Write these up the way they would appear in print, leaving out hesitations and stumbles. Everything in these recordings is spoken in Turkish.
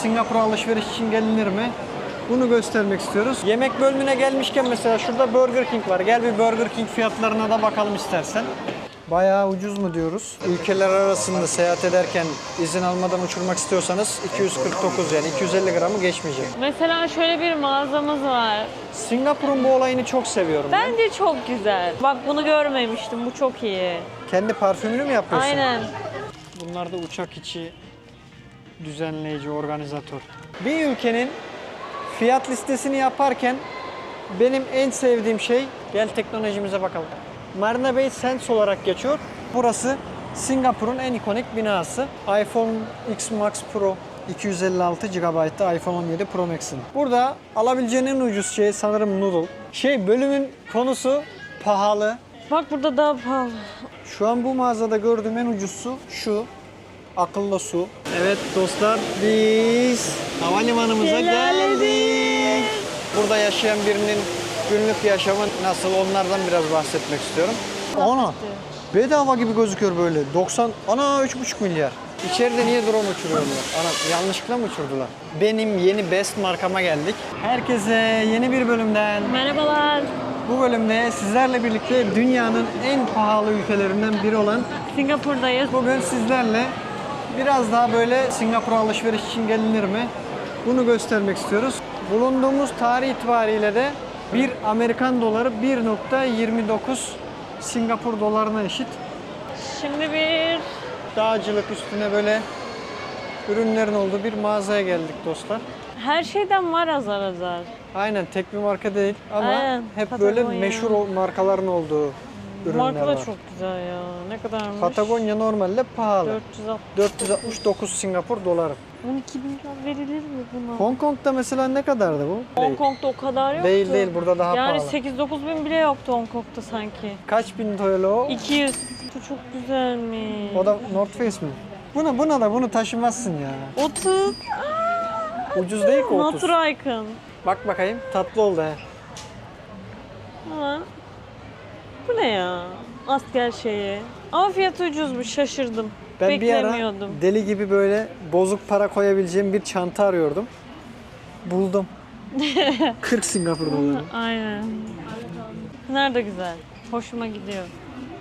Singapur'a alışveriş için gelinir mi? Bunu göstermek istiyoruz. Yemek bölümüne gelmişken mesela şurada Burger King var. Gel bir Burger King fiyatlarına da bakalım istersen. Bayağı ucuz mu diyoruz? Ülkeler arasında seyahat ederken izin almadan uçurmak istiyorsanız 249 yani 250 gramı geçmeyecek. Mesela şöyle bir mağazamız var. Singapur'un bu olayını çok seviyorum ben. Bence çok güzel. Bak bunu görmemiştim. Bu çok iyi. Kendi parfümünü mü yapıyorsun? Aynen. Bunlar da uçak içi düzenleyici, organizatör. Bir ülkenin fiyat listesini yaparken benim en sevdiğim şey, gel teknolojimize bakalım. Marina Bay Sands olarak geçiyor. Burası Singapur'un en ikonik binası. iPhone X Max Pro 256 GB'da iPhone 17 Pro Max'in. Burada alabileceğin en ucuz şey sanırım noodle. Bölümün konusu pahalı. Bak burada daha pahalı. Şu an bu mağazada gördüğüm en ucuz su şu. Akıllı su. Evet dostlar, biz havalimanımıza geldik. Burada yaşayan birinin günlük yaşamı nasıl, onlardan biraz bahsetmek istiyorum. Ana, bedava gibi gözüküyor böyle. 3,5 milyar. İçeride niye drone uçuruyorlar? Ana, yanlışlıkla mı uçurdular? Benim yeni best markama geldik. Herkese yeni bir bölümden. Merhabalar. Bu bölümde sizlerle birlikte dünyanın en pahalı ülkelerinden biri olan Singapur'dayız. bugün sizlerle biraz daha böyle Singapur'a alışveriş için gelinir mi? Bunu göstermek istiyoruz. Bulunduğumuz tarih itibariyle de bir Amerikan doları 1,29 Singapur dolarına eşit. Şimdi bir Dağcılık üstüne böyle ürünlerin olduğu bir mağazaya geldik dostlar. her şeyden var azar azar. Aynen, tek bir marka değil ama Aynen, hep Patagonya. böyle meşhur markaların olduğu ürünler Marka da var. çok güzel ya. Ne kadarmış? Patagonya normalde pahalı. 460. 469 Singapur doları. 12 bin lira verilir mi buna? Hong Kong'da mesela ne kadardı bu? Hong Kong'da o kadar yoktu. Değil, burada daha yani pahalı. 8-9 bin bile yoktu Hong Kong'da sanki. Kaç bin TL o? 200. Bu çok güzelmiş. O da North Face mi? Bunu taşımazsın ya. 30. Ucuz değil ki 30. Naturicon. Bak bakayım, tatlı oldu he. Ama bu ne ya? Asker şeyi. Ama fiyatı ucuzmuş, şaşırdım. Ben bir ara Beklemiyordum. deli gibi böyle bozuk para koyabileceğim bir çanta arıyordum. Buldum. 40 Singapur doları. Aynen. Nerede güzel. Hoşuma gidiyor.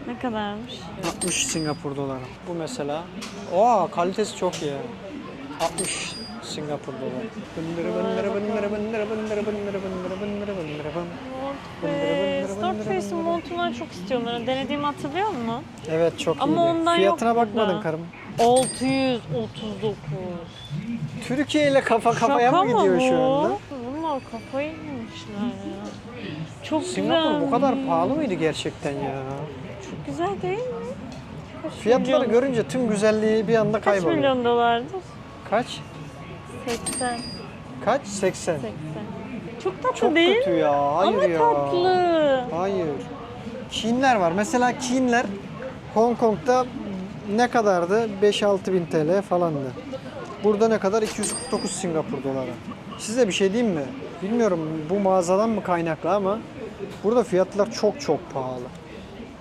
Ne kadarmış? 60 Singapur doları. Bu mesela. Oha, kalitesi çok iyi. 60 Singapur doları. North Face'in montundan çok istiyorum. Ben denediğimi hatırlıyor musun? Evet, çok Ama iyiydi. ondan Fiyatına yok bakmadın burada. karım. 639. Türkiye ile kafa kafaya Şaka mı gidiyor bu? şu anda? Bunlar kafayı yemişler ya. Çok Singapur güzel. bu kadar pahalı mıydı gerçekten ya? Çok güzel değil mi? Kaç Fiyatları milyon- görünce tüm güzelliği bir anda Kaç kayboluyor. milyon dolardır? Kaç? 80. Kaç? 80. 80. Çok tatlı Çok değil kötü mi? ya. Hayır Ama ya. tatlı. Hayır. Çinler var. Mesela Çinler Hong Kong'da ne kadardı? 5-6 bin TL falandı. Burada ne kadar? 249 Singapur doları. Size bir şey diyeyim mi? Bilmiyorum bu mağazadan mı kaynaklı ama burada fiyatlar çok çok pahalı.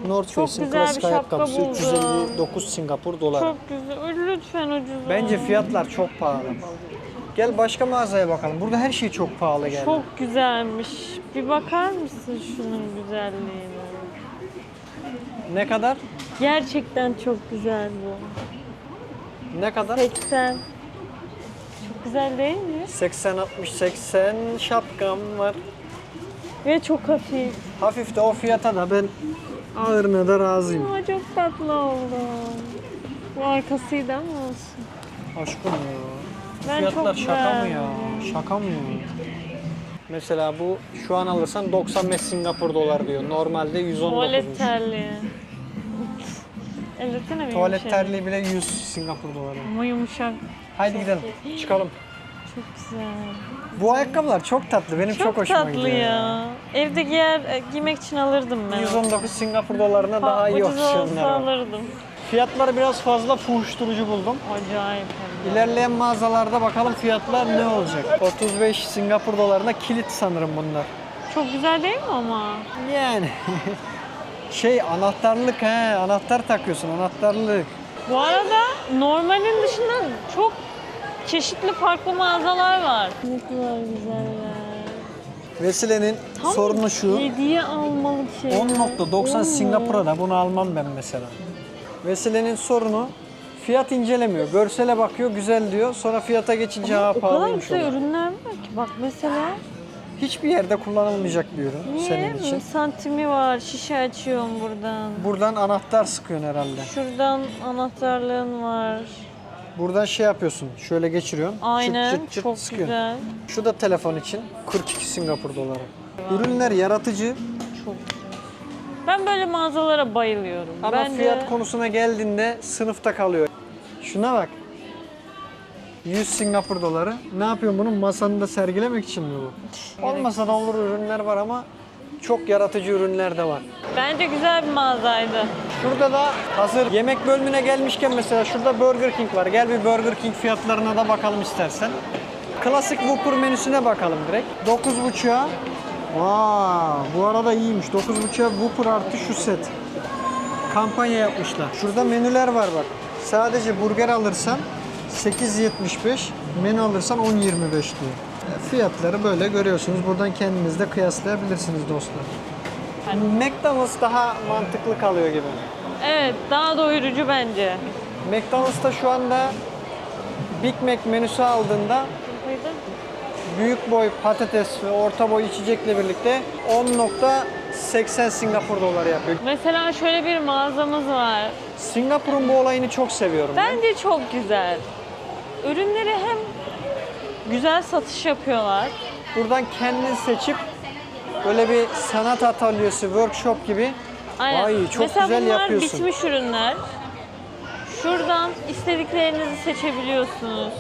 North Çok Face'in güzel bir klasik şapka ayakkabısı buldum. 359 Singapur doları. Çok güzel. Lütfen ucuz. Bence fiyatlar çok pahalı. Gel başka mağazaya bakalım. Burada her şey çok pahalı geldi. Çok güzelmiş. Bir bakar mısın şunun güzelliğine? Ne kadar? Gerçekten çok güzel bu. Ne kadar? 80. Çok güzel değil mi? 80-60-80 şapkam var. Ve çok hafif. Hafif de o fiyata da ben ağırına da razıyım. Aa, çok tatlı oldu. Bu arkasıydı ama olsun. Aşkım ya. Ben Fiyatlar çok şaka mı ya? beğendim. Şaka mı ya? Mesela bu şu an alırsan 95 Singapur dolar diyor. Normalde 119'muş. Tuvalet terliği. Elletene mi? Tuvalet terliği bile 100 Singapur doları. Ama yumuşak. Haydi gidelim. Çıkalım. Çok güzel. Bu ayakkabılar çok tatlı. Benim çok, hoşuma tatlı gidiyor. ya. Evde giymek için alırdım ben. 119 Singapur dolarına daha iyi Ucuz olsa opsiyonlar var. alırdım. Fiyatları biraz fazla fuhuşturucu buldum. Acayip hem de. İlerleyen mağazalarda bakalım fiyatlar ne olacak. 35 Singapur dolarına kilit sanırım bunlar. Çok güzel değil mi ama? Yani anahtarlık anahtar takıyorsun, anahtarlık. Bu arada normalin dışında çok çeşitli farklı mağazalar var. Ne kadar güzeller. Vesile'nin Tam sorunu şu. hediye almalık şey. 10.90 Singapur'a da bunu almam ben mesela. Vesile'nin sorunu fiyat incelemiyor. Görsele bakıyor, güzel diyor. Sonra fiyata geçince ha O kadar pahalıymış güzel oluyor. ürünler var ki. Bak mesela Hiçbir yerde kullanılmayacak bir ürün niye? senin için. Santimi var. Şişe açıyorum buradan. Buradan anahtar sıkıyorsun herhalde. Şuradan anahtarlığın var. Buradan şey yapıyorsun. Şöyle geçiriyorsun. Aynen. Çıt çıt çıt Çok sıkıyorsun. güzel. Şu da telefon için 42 Singapur doları. Ürünler yaratıcı Çok güzel. Ben böyle mağazalara bayılıyorum. ama Bence fiyat konusuna geldiğinde sınıfta kalıyor. Şuna bak. 100 Singapur doları. Ne yapıyorsun bunun masanda sergilemek için mi bu? Olmasa da olur ürünler var ama çok yaratıcı ürünler de var. Bence güzel bir mağazaydı. Şurada da hazır yemek bölümüne gelmişken mesela şurada Burger King var. Gel bir Burger King fiyatlarına da bakalım istersen. Klasik Whopper menüsüne bakalım direkt. 9.5'a. Bu arada iyiymiş. 9.5'a Whopper artı şu set. Kampanya yapmışlar. Şurada menüler var bak. Sadece burger alırsan 8.75, menü alırsan 10.25 diyor. Fiyatları böyle görüyorsunuz. Buradan kendiniz de kıyaslayabilirsiniz dostlar. McDonald's daha mantıklı kalıyor gibi. Evet, daha doyurucu bence. McDonald's'ta şu anda Big Mac menüsü aldığında büyük boy patates ve orta boy içecekle birlikte 10.80 Singapur doları yapıyor. Mesela şöyle bir mağazamız var. Singapur'un bu olayını çok seviyorum ben. Bence çok güzel. Ürünleri hem güzel satış yapıyorlar. Buradan kendin seçip böyle bir sanat atölyesi, workshop gibi Ay çok Mesela güzel bunlar yapıyorsun. bitmiş ürünler. Şuradan istediklerinizi seçebiliyorsunuz.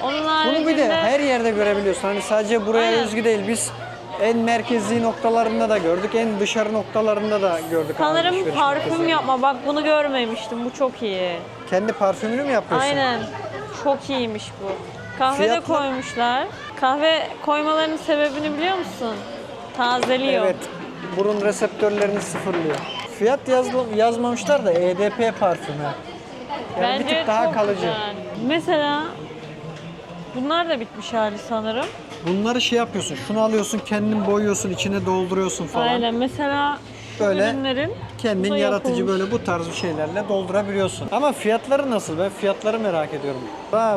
Onun haricinde... Bunu bir de her yerde görebiliyorsun. Hani sadece buraya Aynen. özgü değil. Biz en merkezi noktalarında da gördük, en dışarı noktalarında da gördük. Sanırım alışveriş parfüm merkezleri. yapma. Bak bunu görmemiştim. Bu çok iyi. Kendi parfümünü mü yapıyorsun? Aynen. Çok iyiymiş bu. Kahve de Fiyatlar- koymuşlar. Kahve koymalarının sebebini biliyor musun? Tazeliyor. Evet. Burun reseptörlerini sıfırlıyor. Fiyat yazmamışlar da EDP parfümü. Yani bir tık daha çok kalıcı. güzel. Mesela bunlar da bitmiş hali sanırım. Bunları şey yapıyorsun, şunu alıyorsun, kendin boyuyorsun, içine dolduruyorsun falan. Aynen. Mesela şu Böyle ürünlerin Kendin buna yaratıcı yapılmış. böyle bu tarz şeylerle doldurabiliyorsun. Ama fiyatları nasıl? Ben fiyatları merak ediyorum.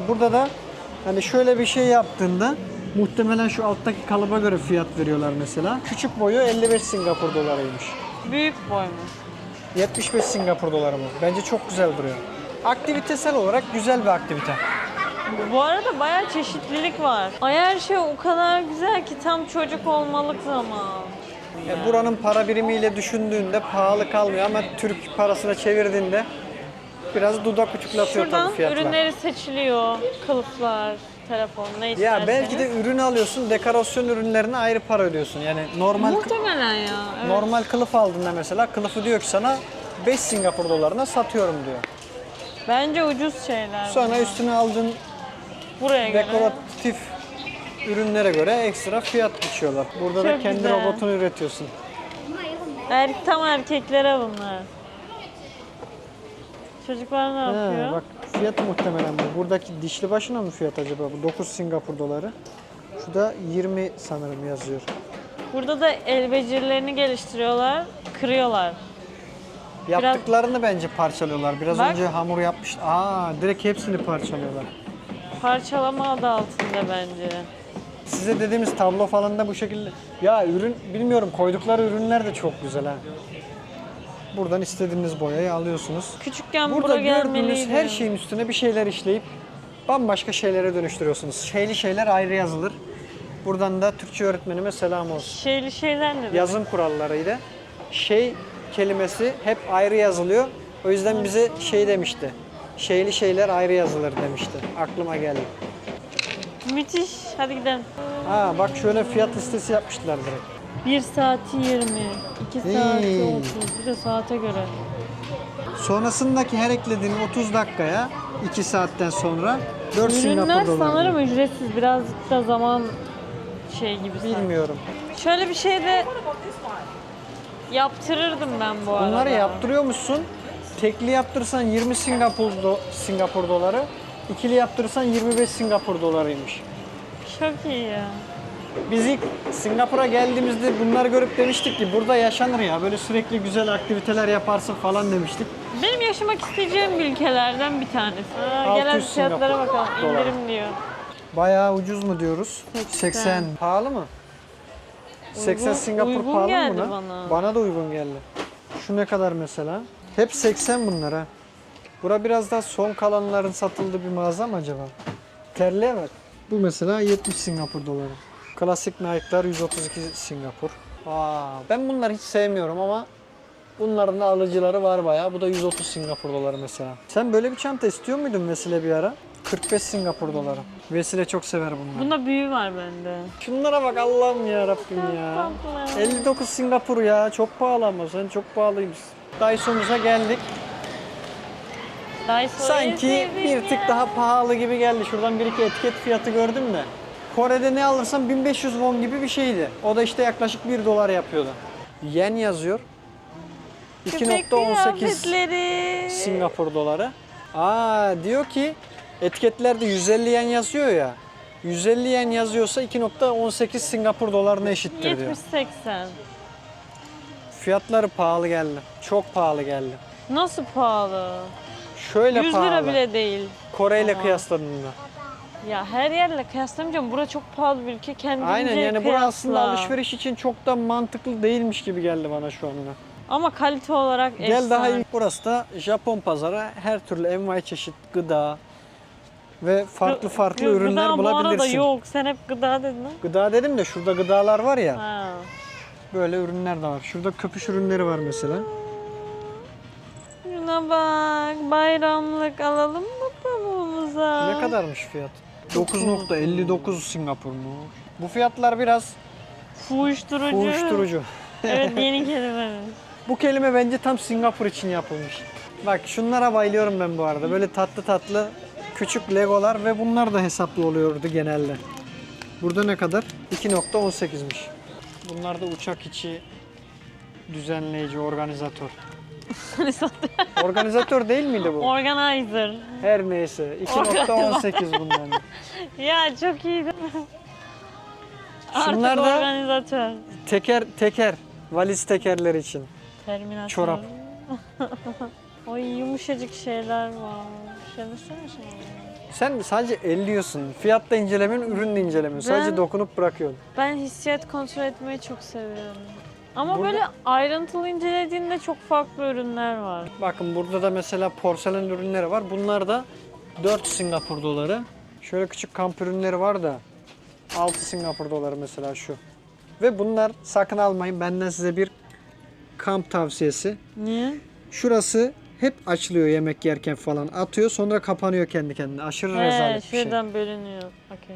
Burada da hani şöyle bir şey yaptığında muhtemelen şu alttaki kalıba göre fiyat veriyorlar mesela. Küçük boyu 55 Singapur dolarıymış. Büyük boy mu? 75 Singapur doları mı? Bence çok güzel duruyor. Aktivitesel olarak güzel bir aktivite. Bu arada bayağı çeşitlilik var. Ay her şey o kadar güzel ki tam çocuk olmalık zaman. Buranın para birimiyle düşündüğünde pahalı kalmıyor ama Türk parasına çevirdiğinde biraz dudak uçuklatıyor Şuradan tabii fiyatlar. ürünleri seçiliyor. Kılıflar, telefon ne isterseniz. Ya belki de ürün alıyorsun, dekorasyon ürünlerine ayrı para ödüyorsun. Yani Muhtemelen ya. Evet. normal kılıf aldığında mesela kılıfı diyor ki sana 5 Singapur dolarına satıyorum diyor. Bence ucuz şeyler. Sonra bunlar. üstüne aldığın Buraya göre. dekoratif ürünlere göre ekstra fiyat biçiyorlar. Burada da Çok kendi güzel. robotunu üretiyorsun. Tam erkeklere bunlar. Çocuklar ne yapıyor? Bak fiyat muhtemelen bu. Buradaki dişli başına mı fiyat acaba? Bu 9 Singapur doları. Şu da 20 sanırım yazıyor. Burada da el becerilerini geliştiriyorlar, kırıyorlar. Yaptıklarını bence parçalıyorlar. Biraz Bak. önce hamur yapmış. Direkt hepsini parçalıyorlar. Parçalama adı altında bence. Size dediğimiz tablo falan da bu şekilde. Ya ürün bilmiyorum koydukları ürünler de çok güzel ha. Buradan istediğiniz boyayı alıyorsunuz. Küçükken Burada buraya gördüğünüz gelmeliydim. her şeyin üstüne bir şeyler işleyip bambaşka şeylere dönüştürüyorsunuz. Şeyli şeyler ayrı yazılır. Buradan da Türkçe öğretmenime selam olsun. Şeyli şeyler ne demek? Yazım kurallarıyla şey kelimesi hep ayrı yazılıyor. O yüzden bize şey demişti. Şeyli şeyler ayrı yazılır demişti. Aklıma geldi. Müthiş. Hadi gidelim. Bak şöyle fiyat listesi yapmışlar direkt. 1 saati 20, 2 saati Hmm. 30. Bir de saate göre. Sonrasındaki her eklediğin 30 dakikaya 2 saatten sonra 4 Ürünler Singapur doları. sanırım ücretsiz. Birazcık da zaman gibi sanki. Bilmiyorum. Şöyle bir şey de yaptırırdım ben bu arada. Bunları yaptırıyor musun? Tekli yaptırsan 20 Singapur doları. İkili yaptırırsan 25 Singapur dolarıymış. Çok iyi ya. Biz ilk Singapur'a geldiğimizde bunları görüp demiştik ki burada yaşanır ya. Böyle sürekli güzel aktiviteler yaparsın falan demiştik. Benim yaşamak isteyeceğim ülkelerden bir tanesi. Gelen 600 fiyatlara Singapur bakalım. dolar. İndirim diyor. Bayağı ucuz mu diyoruz? 80. Pahalı mı? 80 Singapur uygun pahalı mı geldi buna? bana. Bana da uygun geldi. Şu ne kadar mesela? Hep 80 bunlar ha. Bura biraz daha son kalanların satıldığı bir mağaza mı acaba? Terliğe bak. Bu mesela 70 Singapur doları. Klasik Nike'lar 132 Singapur. Ben bunları hiç sevmiyorum ama bunların da alıcıları var bayağı. Bu da 130 Singapur doları mesela. Sen böyle bir çanta istiyor muydun Vesile bir ara? 45 Singapur doları. Vesile çok sever bunları. Bunda büyüğü var bende. Şunlara bak Allah'ım ya Rabbim ya. Tatlı. 59 Singapur ya. Çok pahalı ama sen çok pahalıymışsın. Daiso'muza geldik. Daiso'yu Sanki sevdim bir tık ya. daha pahalı gibi geldi. Şuradan bir iki etiket fiyatı gördüm de. Kore'de ne alırsam 1500 won gibi bir şeydi. O da işte yaklaşık 1 dolar yapıyordu. Yen yazıyor. Köpek 2.18 kıyafetleri. Singapur doları. Diyor ki etiketlerde 150 yen yazıyor ya. 150 yen yazıyorsa 2.18 Singapur dolarına eşittir diyor. 70-80. Fiyatları pahalı geldi. Çok pahalı geldi. Nasıl pahalı? Şöyle 100 pahalı. lira bile değil. Kore ile Ama. kıyasladığında. Ya her yerle kıyaslamayacağım. Bura çok pahalı bir ülke. Kendince Aynen yani bu kıyasla. aslında alışveriş için çok da mantıklı değilmiş gibi geldi bana şu anda. Ama kalite olarak Gel efsane. daha iyi. Burası da Japon pazarı. Her türlü envai çeşit gıda ve farklı farklı ürünler gıda bulabilirsin. bu arada yok. Sen hep gıda dedin ha? Gıda dedim de şurada gıdalar var ya. Ha. Böyle ürünler de var. Şurada köpüş ürünleri var mesela. Şuna bak. Bayramlık alalım mı pamuğumuza? Ne kadarmış fiyat? 9.59 Singapur mu? Bu fiyatlar biraz Uyuşturucu. uyuşturucu. Evet, yeni kelimemiz. Bu kelime bence tam Singapur için yapılmış. Bak şunlara bayılıyorum ben bu arada. Böyle tatlı tatlı küçük legolar ve bunlar da hesaplı oluyordu genelde. Burada ne kadar? 2.18'miş. Bunlar da uçak içi düzenleyici, organizatör. Organizatör değil miydi bu? Organizer. Her neyse. 2.18 bundan. Ya çok iyi. Şunlar Artık da organizatör. teker, valiz tekerler için. Terminatör. Çorap. Ay yumuşacık şeyler var. Şöylesene şey. Sen sadece elliyorsun. Fiyat da incelemiyorsun, ürün de incelemiyorsun. Sadece Ben- dokunup bırakıyorsun. Ben hissiyat kontrol etmeyi çok seviyorum. Ama Burada- böyle ayrıntılı incelediğinde çok farklı ürünler var. Bakın burada da mesela porselen ürünleri var. Bunlar da 4 Singapur doları. Şöyle küçük kamp ürünleri var da 6 Singapur doları mesela şu. Ve bunlar sakın almayın. Benden size bir kamp tavsiyesi. Niye? Şurası hep açılıyor yemek yerken falan. Atıyor sonra kapanıyor kendi kendine. Aşırı rezalet bir şey. Şuradan bölünüyor. Okey.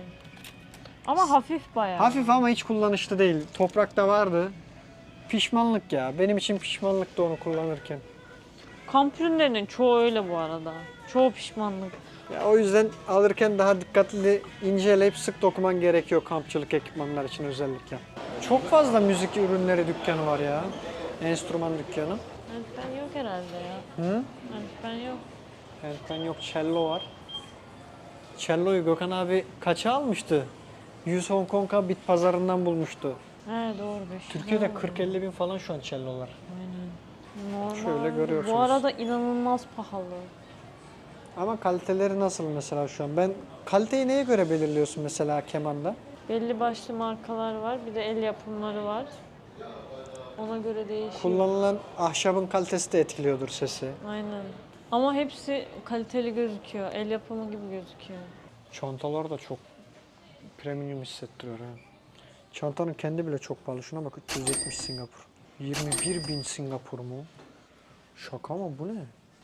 Ama hafif bayağı. Hafif ama hiç kullanışlı değil. Toprakta vardı. Pişmanlık ya. Benim için pişmanlıktı onu kullanırken. Kamp ürünlerinin çoğu öyle bu arada. Çoğu pişmanlık. Ya o yüzden alırken daha dikkatli inceleyip sık dokuman gerekiyor kampçılık ekipmanlar için özellikle. Çok fazla müzik ürünleri dükkanı var ya. Enstrüman dükkanı. Ben yok herhalde ya. Hı? Ben yok. Evet, ben yok. Cello var. Cello'yu Gökhan abi kaça almıştı? 100 Hong Kong'a bit pazarından bulmuştu. He doğru 500. Türkiye'de 40-50 bin falan şu an cellolar. Aynen. Normal. Şöyle görüyorsunuz. Bu arada inanılmaz pahalı. Ama kaliteleri nasıl mesela şu an? Ben kaliteyi neye göre belirliyorsun mesela kemanda? Belli başlı markalar var. Bir de el yapımları var. Ona göre değişiyor. Kullanılan ahşabın kalitesi de etkiliyordur sesi. Aynen. Ama hepsi kaliteli gözüküyor. El yapımı gibi gözüküyor. Çantalar da çok premium hissettiriyor ha. Çantanın kendi bile çok pahalı. Şuna bak 370 Singapur. 21 bin Singapur mu? Şaka mı bu ne?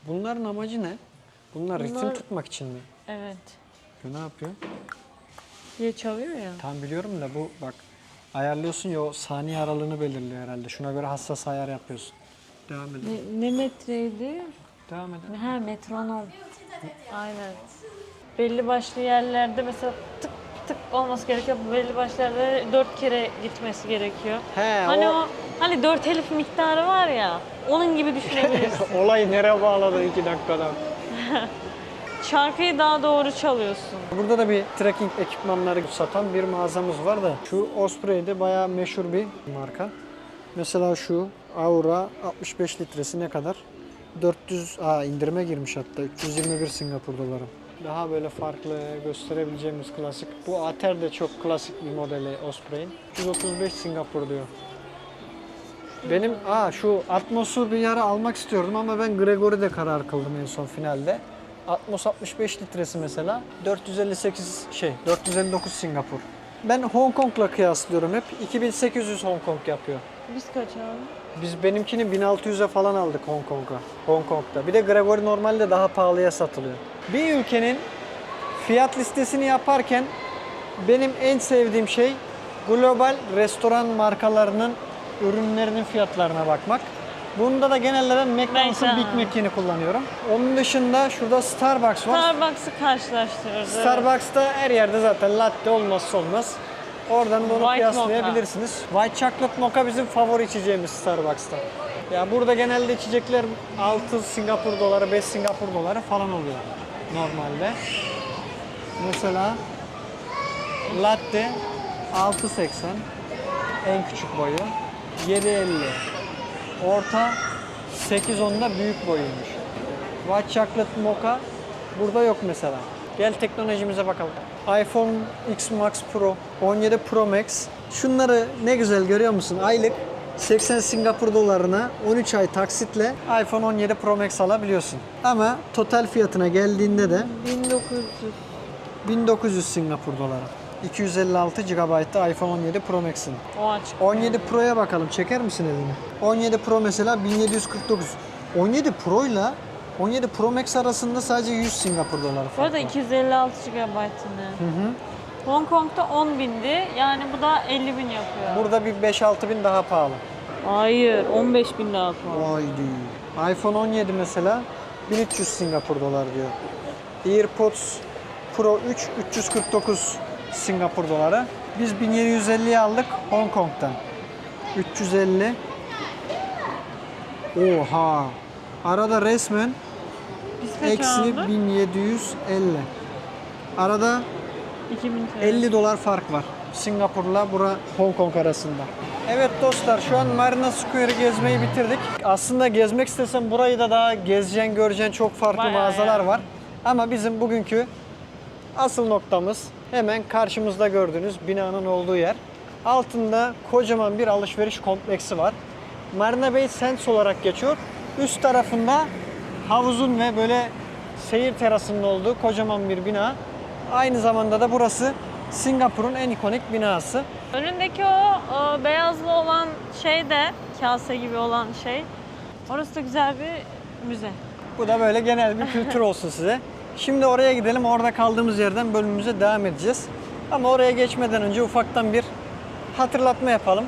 Bunların amacı ne? Bunlar ritim tutmak için mi? Evet. Bu ne yapıyor? Diye çalıyor ya. Tam biliyorum da bu bak ayarlıyorsun ya o saniye aralığını belirliyor herhalde. Şuna göre hassas ayar yapıyorsun. Devam edelim. Ne metreydi? Devam edelim. Ha metronom. Aynen. Belli başlı yerlerde mesela tık tık olması gerekiyor. Belli başlı yerlerde 4 kere gitmesi gerekiyor. He, Hani hani 4 elif miktarı var ya. Onun gibi düşünebilirsin. Olay nereye bağladı 2 dakikada? şarkıyı daha doğru çalıyorsun. Burada da bir trekking ekipmanları satan bir mağazamız var da şu Osprey'de bayağı meşhur bir marka. Mesela şu Aura 65 litresi ne kadar? 400 indirime girmiş hatta 321 Singapur doları. Daha böyle farklı gösterebileceğimiz klasik. Bu Ater de çok klasik bir modeli Osprey'in. 335 Singapur diyor. Benim şu Atmos'u bir ara almak istiyordum ama ben Gregory'de karar kıldım en son finalde. Atmos 65 litresi mesela 459 Singapur. Ben Hong Kong'la kıyaslıyorum hep. 2800 Hong Kong yapıyor. Biz kaç abi? Biz benimkini 1600'e falan aldık Hong Kong'da. Bir de Gregory normalde daha pahalıya satılıyor. Bir ülkenin fiyat listesini yaparken benim en sevdiğim şey global restoran markalarının ürünlerinin fiyatlarına bakmak. Bunda da genelde ben McDonald's'ın Big Mac'ini kullanıyorum. Onun dışında şurada Starbucks var. Starbucks'ı karşılaştırıyoruz. Starbucks'ta her yerde zaten latte olmazsa olmaz. Oradan bunu White kıyaslayabilirsiniz. White Chocolate Mocha bizim favori içeceğimiz Starbucks'ta. Ya burada genelde içecekler 6 Singapur doları, 5 Singapur doları falan oluyor normalde. Mesela latte 6.80 en küçük boyu, 7.50 orta, 8.10'da büyük boyuymuş. White Chocolate Mocha burada yok mesela. Gel teknolojimize bakalım. iPhone X Max Pro, 17 Pro Max. Şunları ne güzel görüyor musun? Aylık 80 Singapur dolarına 13 ay taksitle iPhone 17 Pro Max alabiliyorsun. Ama total fiyatına geldiğinde de 1900 Singapur doları. 256 GB'da iPhone 17 Pro Max'in. O açık. 17 Pro'ya bakalım. Çeker misin elini? 17 Pro mesela 1749. 17 Pro ile 17 Pro Max arasında sadece 100 Singapur doları Bu fark arada var. 256 GB yine. Hong Kong'da 10.000'di. Yani bu da 50.000 yapıyor. Burada bir 5-6 bin daha pahalı. Hayır, 15.000 daha pahalı. Haydi. iPhone 17 mesela 1300 Singapur dolar diyor. AirPods Pro 3 349 Singapur doları. Biz 1750'ye aldık Hong Kong'dan. 350. Oha. Arada resmen Biz kaç eksi aldık? 1750. Arada 2000 TL. 50 dolar fark var. Singapur'la Hong Kong arasında. Evet dostlar şu an Marina Square'ı gezmeyi bitirdik. Aslında gezmek istesem burayı da daha gezeceğin, göreceğin çok farklı Bayağı mağazalar yani. var. Ama bizim bugünkü asıl noktamız hemen karşımızda gördüğünüz binanın olduğu yer. Altında kocaman bir alışveriş kompleksi var. Marina Bay Sands olarak geçiyor. Üst tarafında havuzun ve böyle seyir terasının olduğu kocaman bir bina. Aynı zamanda da burası Singapur'un en ikonik binası. Önündeki o beyazlı olan şey de kase gibi olan şey. Orası da güzel bir müze. Bu da böyle genel bir kültür olsun size. Şimdi oraya gidelim. Orada kaldığımız yerden bölümümüze devam edeceğiz. Ama oraya geçmeden önce ufaktan bir hatırlatma yapalım.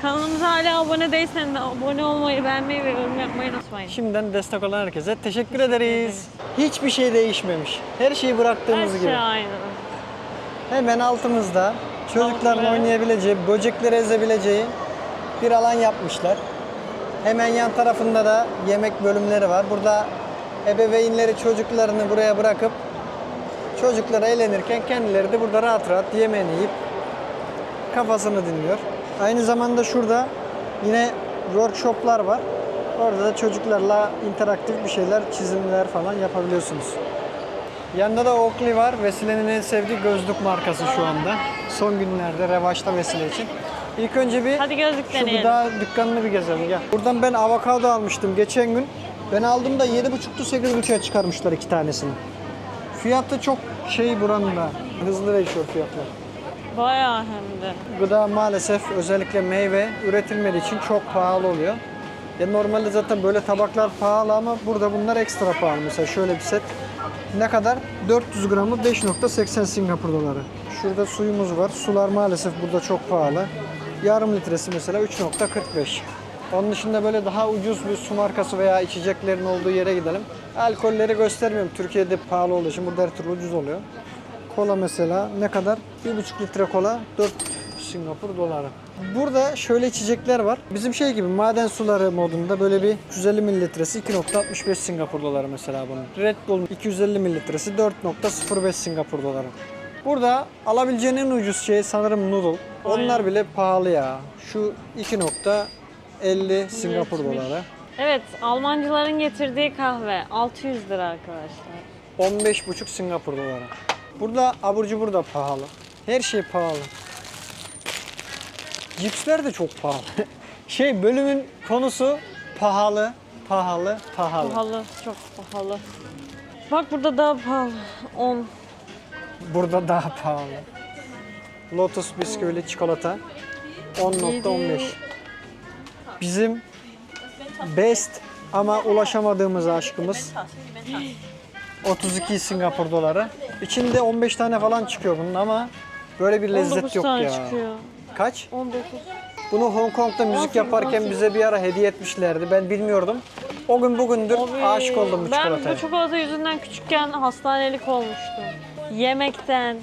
Kanalımıza hala abone değilseniz de abone olmayı, beğenmeyi ve yorum yapmayı unutmayın. Şimdiden destek olan herkese teşekkür ederiz. Hiçbir şey değişmemiş. Her şeyi bıraktığımız Her gibi. şey aynı. Hemen altımızda çocukların Havuzları. oynayabileceği, böcekleri ezebileceği bir alan yapmışlar. Hemen yan tarafında da yemek bölümleri var. Burada ebeveynleri çocuklarını buraya bırakıp çocuklar eğlenirken kendileri de burada rahat rahat yemeğini yiyip kafasını dinliyor. Aynı zamanda şurada yine workshoplar var. Orada da çocuklarla interaktif bir şeyler, çizimler falan yapabiliyorsunuz. Yanında da Oakley var. Vesile'nin en sevdiği gözlük markası şu anda. Son günlerde revaçta Vesile için. İlk önce bir Hadi gözlük şu deneyelim. gıda dükkanını bir gezelim gel. Buradan ben avokado almıştım geçen gün. Ben aldığımda 7,5'tu 8,5'a çıkarmışlar iki tanesini. Fiyatı çok buranın da. Hızlı değişiyor fiyatlar. Bayağı hem de. Gıda maalesef özellikle meyve üretilmediği için çok pahalı oluyor. Normalde zaten böyle tabaklar pahalı ama burada bunlar ekstra pahalı. Mesela şöyle bir set ne kadar? 400 gramı 5.80 Singapur doları. Şurada suyumuz var. Sular maalesef burada çok pahalı. Yarım litresi mesela 3.45. Onun dışında böyle daha ucuz bir su markası veya içeceklerin olduğu yere gidelim. Alkolleri göstermiyorum. Türkiye'de pahalı olduğu için burada her türlü ucuz oluyor. Kola mesela ne kadar? 1,5 litre kola 4 Singapur doları. Burada şöyle içecekler var. Bizim şey gibi maden suları modunda böyle bir 150 mililitresi 2.65 Singapur doları mesela bunun. Red Bull 250 mililitresi 4.05 Singapur doları. Burada alabileceğin en ucuz şey sanırım noodle. Onlar bile pahalı ya. Şu 2.50 Singapur 70. doları. Evet, Almancıların getirdiği kahve 600 lira arkadaşlar. 15.5 Singapur doları. Burada abur cubur da pahalı. Her şey pahalı. Cipsler de çok pahalı. Bölümün konusu pahalı, pahalı, pahalı. Pahalı, çok pahalı. Bak burada daha pahalı. 10. Burada daha pahalı. Lotus bisküvili çikolata 10.15. Bizim best ama ulaşamadığımız aşkımız 32 Singapur doları. İçinde 15 tane falan çıkıyor bunun ama böyle bir lezzet 19 yok tane ya. çıkıyor. Kaç? 19. Bunu Hong Kong'da müzik 18, yaparken 18. bize bir ara hediye etmişlerdi. Ben bilmiyordum. O gün bugündür Abi, aşık oldum bu ben çikolataya. bu çikolata yüzünden küçükken hastanelik olmuştum. Yemekten.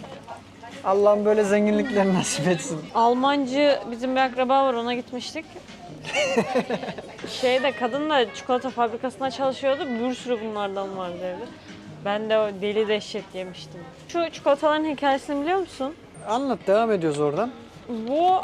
Allah'ım böyle zenginlikler nasip etsin. Almancı bizim bir akraba var, ona gitmiştik. Kadın da çikolata fabrikasında çalışıyordu. Bir sürü bunlardan vardı evde. Ben de o deli dehşet yemiştim. Şu çikolataların hikayesini biliyor musun? Anlat, devam ediyoruz oradan. Bu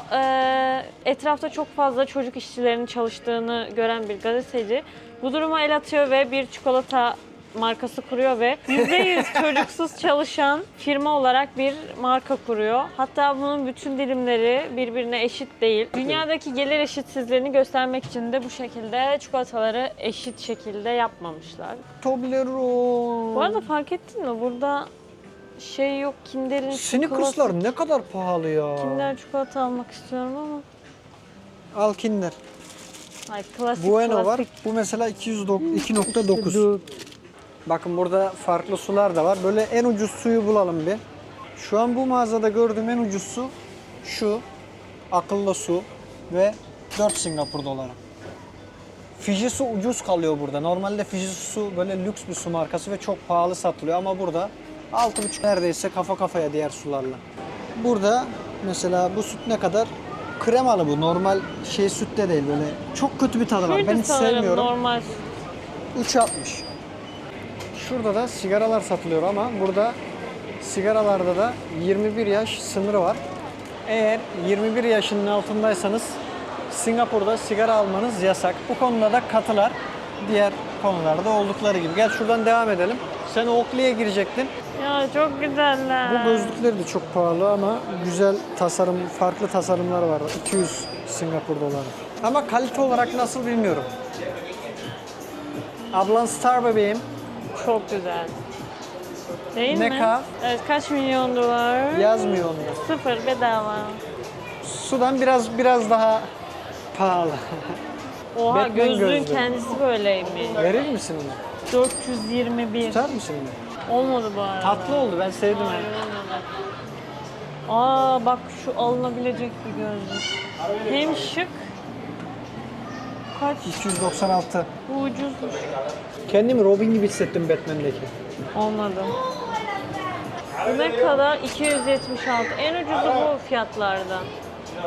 etrafta çok fazla çocuk işçilerinin çalıştığını gören bir gazeteci bu duruma el atıyor ve bir çikolata markası kuruyor ve %100 çocuksuz çalışan firma olarak bir marka kuruyor. Hatta bunun bütün dilimleri birbirine eşit değil. Dünyadaki gelir eşitsizliğini göstermek için de bu şekilde çikolataları eşit şekilde yapmamışlar. Toblerone. Bu arada fark ettin mi? Burada şey yok, Kinder'in Snickers'lar ne kadar pahalı ya. Kinder çikolata almak istiyorum ama. Al Kinder. Ay klasik Bueno var. klasik. Bu mesela 2.9. Bakın burada farklı sular da var. Böyle en ucuz suyu bulalım bir. Şu an bu mağazada gördüğüm en ucuz su şu. Akıllı su ve 4 Singapur doları. Fiji su ucuz kalıyor burada. Normalde Fiji su böyle lüks bir su markası ve çok pahalı satılıyor ama burada 6.5 neredeyse kafa kafaya diğer sularla. Burada mesela bu süt ne kadar? Kremalı bu. Normal süt de değil böyle. Çok kötü bir tadı var. Şuydu Ben hiç sanırım sevmiyorum. normal. 3.60. Şurada da sigaralar satılıyor ama burada sigaralarda da 21 yaş sınırı var. Eğer 21 yaşının altındaysanız Singapur'da sigara almanız yasak. Bu konuda da katılar diğer konularda oldukları gibi. Gel şuradan devam edelim. Sen Oakley'e girecektin. Ya çok güzeller. Bu gözlükler de çok pahalı ama güzel tasarım, farklı tasarımlar var. 200 Singapur doları. Ama kalite olarak nasıl bilmiyorum. Ablan Star bebeğim. Çok güzel. Değil Ne mi? ka? Evet, kaç milyon dolar? Yazmıyor onda. Sıfır bedava. Sudan biraz daha pahalı. Oha, Batman gözlüğün gözlüğü. kendisi böyleymiş. Verir misin onu? 421. Tutar mısın onu? Olmadı bu arada. Tatlı oldu, ben sevdim Hayır, yani. olmadı. Aa bak, şu alınabilecek bir gözlük. Hem şık. Kaç? 296. Bu ucuzmuş. Kendimi Robin gibi hissettim Batman'deki. Olmadı. Bu ne kadar? 276. En ucuzu bu fiyatlardan.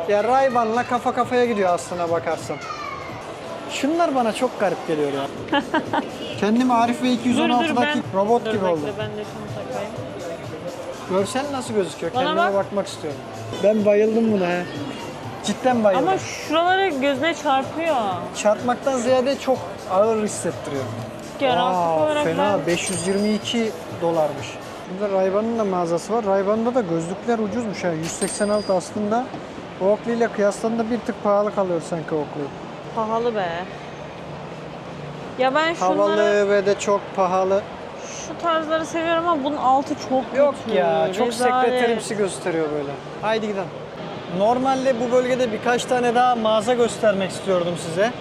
Ya Ray-Ban'la kafa kafaya gidiyor aslına bakarsan. Şunlar bana çok garip geliyor ya. Kendimi Arif ve 216'daki robot Dur gibi bekle, oldum. ben de şunu takayım. Görsel nasıl gözüküyor? Bana Kendime bak. bakmak istiyorum. Ben bayıldım buna he. Cidden bayıldım. Ama şuraları gözüne çarpıyor. Çarpmaktan ziyade çok ağır hissettiriyor. Grafik olarak fena, ben... 522 dolarmış. Burada Ray-Ban'ın da mağazası var. Ray-Ban'da da gözlükler ucuzmuş. Yani 186 aslında. Oakley ile kıyaslandığında bir tık pahalı kalıyor sanki Oakley. Pahalı be. Ya ben şunları, Havalı ve de çok pahalı. şu tarzları seviyorum ama bunun altı çok kötü. Yok ya, çok Rezalet. sekreterimsi gösteriyor böyle. Haydi gidelim. Normalde bu bölgede birkaç tane daha mağaza göstermek istiyordum size.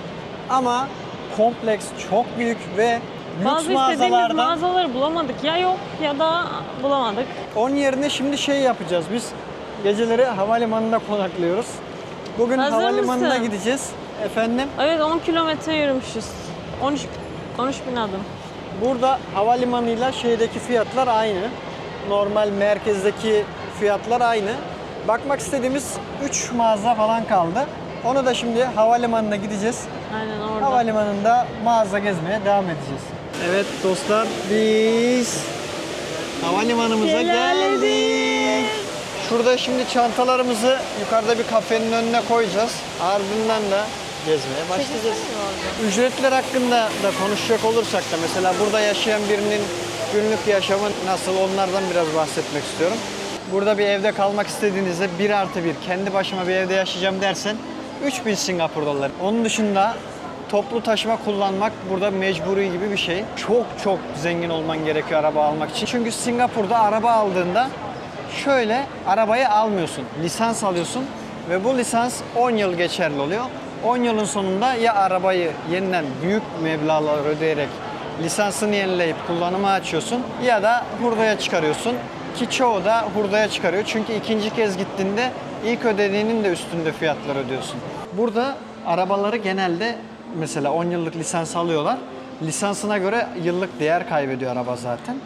Ama kompleks çok büyük ve lüks Bazı istediğimiz mağazalardan mağazaları bulamadık. Ya yok ya da bulamadık. onun yerine şimdi yapacağız. Biz geceleri havalimanında konaklıyoruz. Bugün Hazır havalimanına mısın? gideceğiz. Efendim, Evet, 10 kilometre yürümüşüz. 13 bin adım. burada havalimanıyla şeydeki fiyatlar aynı. Normal merkezdeki fiyatlar aynı. bakmak istediğimiz 3 mağaza falan kaldı. Onu da şimdi havalimanına gideceğiz. Aynen orada. Havalimanında mağaza gezmeye devam edeceğiz. Evet dostlar, biz havalimanımıza geldik. Şurada şimdi çantalarımızı yukarıda bir kafenin önüne koyacağız. Ardından da gezmeye başlayacağız. Ücretler hakkında da konuşacak olursak da mesela burada yaşayan birinin günlük yaşamı nasıl, onlardan biraz bahsetmek istiyorum. Burada bir evde kalmak istediğinizde 1+1 kendi başıma bir evde yaşayacağım dersen 3000 Singapur doları. Onun dışında toplu taşıma kullanmak burada mecburi gibi bir şey. Çok zengin olman gerekiyor araba almak için. Çünkü Singapur'da araba aldığında şöyle arabayı almıyorsun. Lisans alıyorsun ve bu lisans 10 yıl geçerli oluyor. 10 yılın sonunda ya arabayı yeniden büyük meblağlar ödeyerek lisansını yenileyip kullanıma açıyorsun ya da hurdaya çıkarıyorsun. Ki çoğu da hurdaya çıkarıyor. Çünkü ikinci kez gittiğinde ilk ödediğinin de üstünde fiyatlar ödüyorsun. Burada arabaları genelde mesela 10 yıllık lisans alıyorlar. Lisansına göre yıllık değer kaybediyor araba zaten.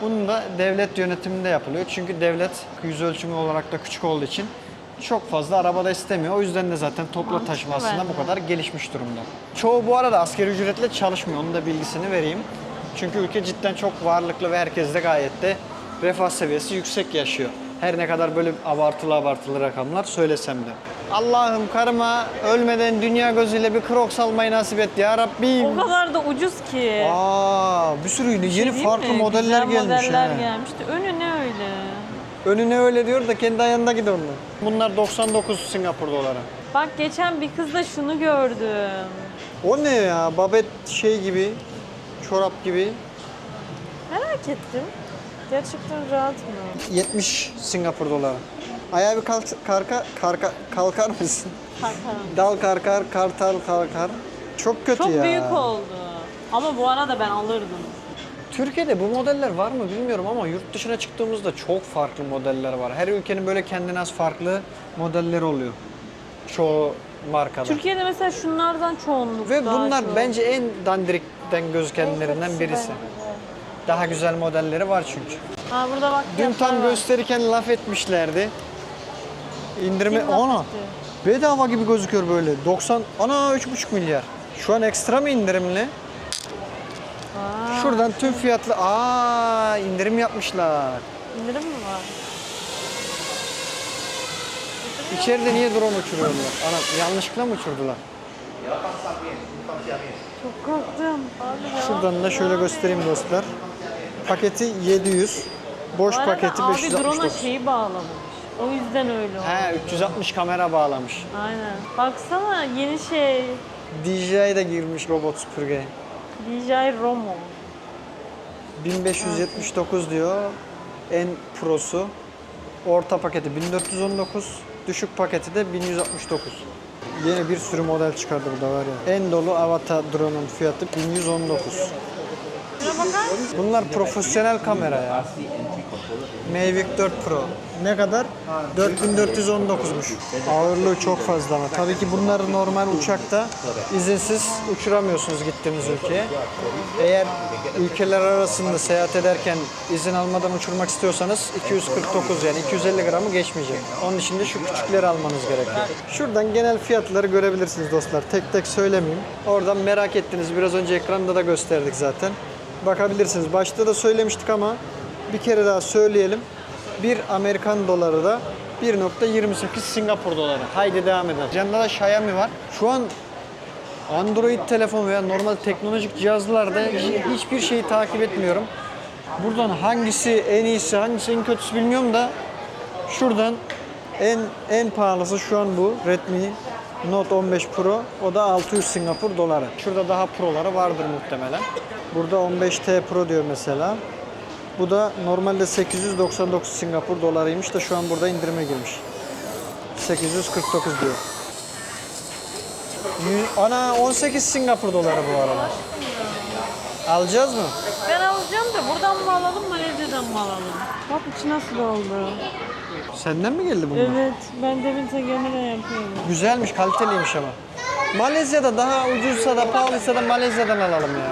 Bunun da devlet yönetiminde yapılıyor. Çünkü devlet yüz ölçümü olarak da küçük olduğu için çok fazla arabada istemiyor. O yüzden de zaten toplu taşıma aslında bu kadar gelişmiş durumda. Çoğu bu arada asgari ücretle çalışmıyor. Onun da bilgisini vereyim. Çünkü ülke cidden çok varlıklı ve herkes de gayet de refah seviyesi yüksek yaşıyor. Her ne kadar böyle abartılı rakamlar söylesem de. Allah'ım karıma ölmeden dünya gözüyle bir Crocs almayı nasip et ya Rabbim. O kadar da ucuz ki. Bir sürü yeni Değil farklı mi? modeller Güzel gelmiş. modeller he. gelmişti. Önü ne öyle? Önüne öyle diyor da kendi ayağında gidiyor onlar. Bunlar 99 Singapur doları. Bak geçen bir kızda şunu gördüm. O ne ya? Babet şey gibi, çorap gibi. Merak ettim. Gerçekten rahat mı? 70 Singapur doları. Ayağa bir kalkar mısın? Kalkarım. Dal karkar, kartal kalkar. Çok kötü Çok ya. büyük oldu. Ama bu arada ben alırdım. Türkiye'de bu modeller var mı bilmiyorum ama yurt dışına çıktığımızda çok farklı modeller var. Her ülkenin böyle kendine has farklı modelleri oluyor. Çoğu markada. Türkiye'de mesela şunlardan çoğunluk Ve daha bunlar çok. bence en dandirikten gözükenlerinden birisi. Daha güzel modelleri var çünkü. Ha burada bak Dün fiyatlar tam var. gösterirken laf etmişlerdi. İndirime Kim laf ana etti? bedava gibi gözüküyor böyle. 90 ana 3,5 milyar. Şu an ekstra mı indirimli? Aa, Şuradan tüm fiyatlı indirim yapmışlar. indirim mi var? İçeride niye drone uçuruyorlar? Ana yanlışlıkla mı uçurdular? Çok korktum. Abi ya. Şuradan da şöyle göstereyim dostlar. Paketi 700. Boş Bu arada paketi abi 569. drone'a şeyi bağlamış. O yüzden öyle oldu. He 360 kamera bağlamış. Aynen. Baksana yeni şey. DJI de girmiş robot süpürgeye. DJI Romo. 1579 diyor. En prosu. Orta paketi 1419. Düşük paketi de 1169. Yeni bir sürü model çıkardı burada var ya. En dolu Avata drone'un fiyatı 1119. Şuna bakar mısın? Bunlar profesyonel kamera ya. Mavic 4 Pro. Ne kadar? 4419'muş. Ağırlığı çok fazla ama. Tabii ki bunları normal uçakta izinsiz uçuramıyorsunuz gittiğiniz ülkeye. Eğer ülkeler arasında seyahat ederken izin almadan uçurmak istiyorsanız 249 yani 250 gramı geçmeyecek. Onun için de şu küçükleri almanız gerekiyor. Şuradan genel fiyatları görebilirsiniz dostlar. Tek tek söylemeyeyim. Oradan merak ettiniz. Biraz önce ekranda da gösterdik zaten. Bakabilirsiniz. Başta da söylemiştik ama bir kere daha söyleyelim. 1 Amerikan doları da 1,28 Singapur doları. Haydi devam edelim. Yanında da Xiaomi var. Şu an Android telefon veya normal teknolojik cihazlarda hiçbir şeyi takip etmiyorum. Buradan hangisi en iyisi, hangisi en kötüsü bilmiyorum da şuradan en pahalısı şu an bu Redmi Note 15 Pro. O da 600 Singapur doları. Şurada daha proları vardır muhtemelen. Burada 15T Pro diyor mesela. Bu da normalde 899 Singapur dolarıymış da şu an burada indirime girmiş. 849 diyor. Ana 18 Singapur doları bu arada. Alacağız mı? Ben alacağım da buradan mı alalım, Malezya'dan mı alalım? Bak içi nasıl oldu. Senden mi geldi bunlar? Evet, ben demin tegemine yapıyorum. Güzelmiş, kaliteliymiş ama. Malezya'da daha ucuzsa da pahalıysa da Malezya'dan alalım ya.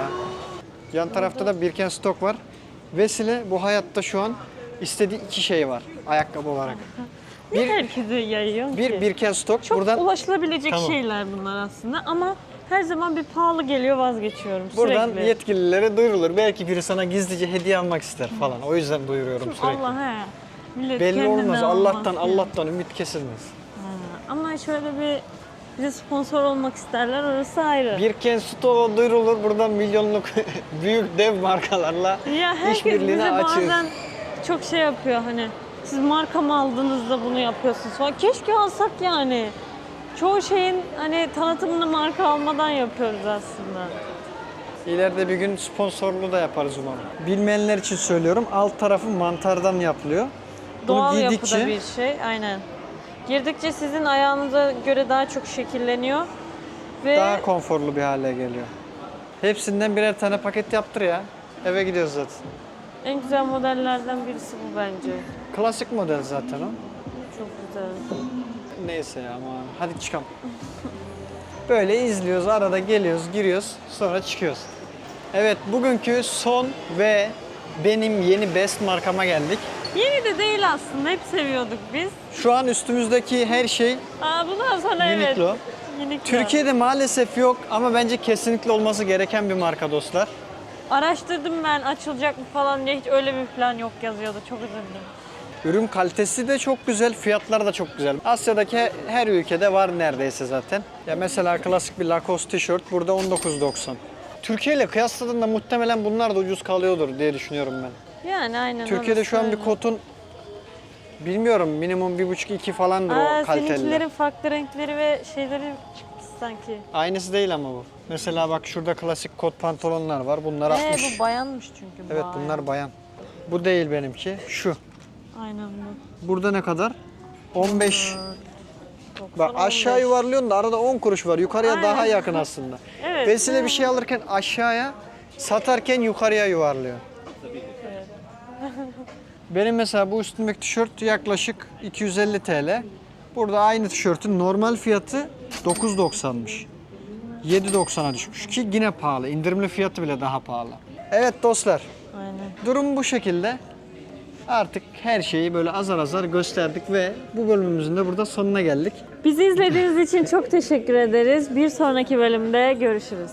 Yan tarafta da Birkenstock var. Vesile bu hayatta şu an istediği iki şey var ayakkabı olarak. Bir, herkese yayıyorsun bir ki? Birkenstock Çok buradan ulaşılabilecek Tamam. şeyler bunlar aslında ama her zaman bir pahalı geliyor, vazgeçiyorum buradan sürekli. yetkililere duyurulur. Belki biri sana gizlice hediye almak ister falan. O yüzden duyuruyorum sürekli. Allah he. Millet Belli kendine olmaz. almaz Allah'tan ya. Allah'tan ümit kesilmez. Ha, ama şöyle bir bize sponsor olmak isterler, orası ayrı. Birkenstock duyurulur. Buradan milyonluk büyük dev markalarla Ya herkes işbirliğine bize açığız. bazen çok şey yapıyor hani siz marka mı aldınız da bunu yapıyorsunuz falan. Keşke alsak yani. Çoğu şeyin hani tanıtımını marka almadan yapıyoruz aslında. İleride bir gün sponsorluğu da yaparız umarım. Bilmeyenler için söylüyorum. Alt tarafı mantardan yapılıyor. Bunu Doğal giydikçe yapıda bir şey, aynen. Girdikçe sizin ayağınıza göre daha çok şekilleniyor ve daha konforlu bir hale geliyor. Hepsinden birer tane paket yaptır ya. Eve gidiyoruz zaten. en güzel modellerden birisi bu bence. Klasik model zaten o. Çok güzel. Neyse ya aman. Hadi çıkalım. Böyle izliyoruz, arada geliyoruz, giriyoruz, sonra çıkıyoruz. Evet, bugünkü son ve benim yeni best markama geldik. Yeni de değil aslında, hep seviyorduk biz. Şu an üstümüzdeki her şey Bundan sonra evet. Uniqlo. Uniqlo. Türkiye'de maalesef yok ama bence kesinlikle olması gereken bir marka dostlar. Araştırdım ben açılacak mı falan diye, hiç öyle bir plan yok yazıyordu. Çok üzüldüm. Ürün kalitesi de çok güzel, fiyatlar da çok güzel. Asya'daki her ülkede var neredeyse zaten. Ya mesela klasik bir Lacoste tişört burada 19.90. Türkiye ile kıyasladığında muhtemelen bunlar da ucuz kalıyordur diye düşünüyorum ben. Yani aynen. Türkiye'de orası şu an bir öyle. kotun bilmiyorum minimum 1,5-2 falandır o kaliteliler. Seninkilerin farklı renkleri ve şeyleri çıkmış sanki. Aynısı değil ama bu. Mesela bak şurada klasik kot pantolonlar var. Bunlar 60. Bu bayanmış çünkü. Evet bunlar bayan. Bu değil benimki. Şu. Aynen bu. Burada ne kadar? 15. 90, Bak aşağı 15. yuvarlıyorsun da arada 10 kuruş var. Yukarıya Aynen. daha yakın aslında. Evet. Vesile bir şey alırken aşağıya, satarken yukarıya yuvarlıyor. Benim mesela bu üstümdeki tişört yaklaşık 250 TL. Burada aynı tişörtün normal fiyatı 9.90'mış. 7.90'a düşmüş ki yine pahalı. İndirimli fiyatı bile daha pahalı. Evet dostlar, Aynen. durum bu şekilde. Artık her şeyi böyle azar azar gösterdik ve bu bölümümüzün de burada sonuna geldik. Bizi izlediğiniz için çok teşekkür ederiz. Bir sonraki bölümde görüşürüz.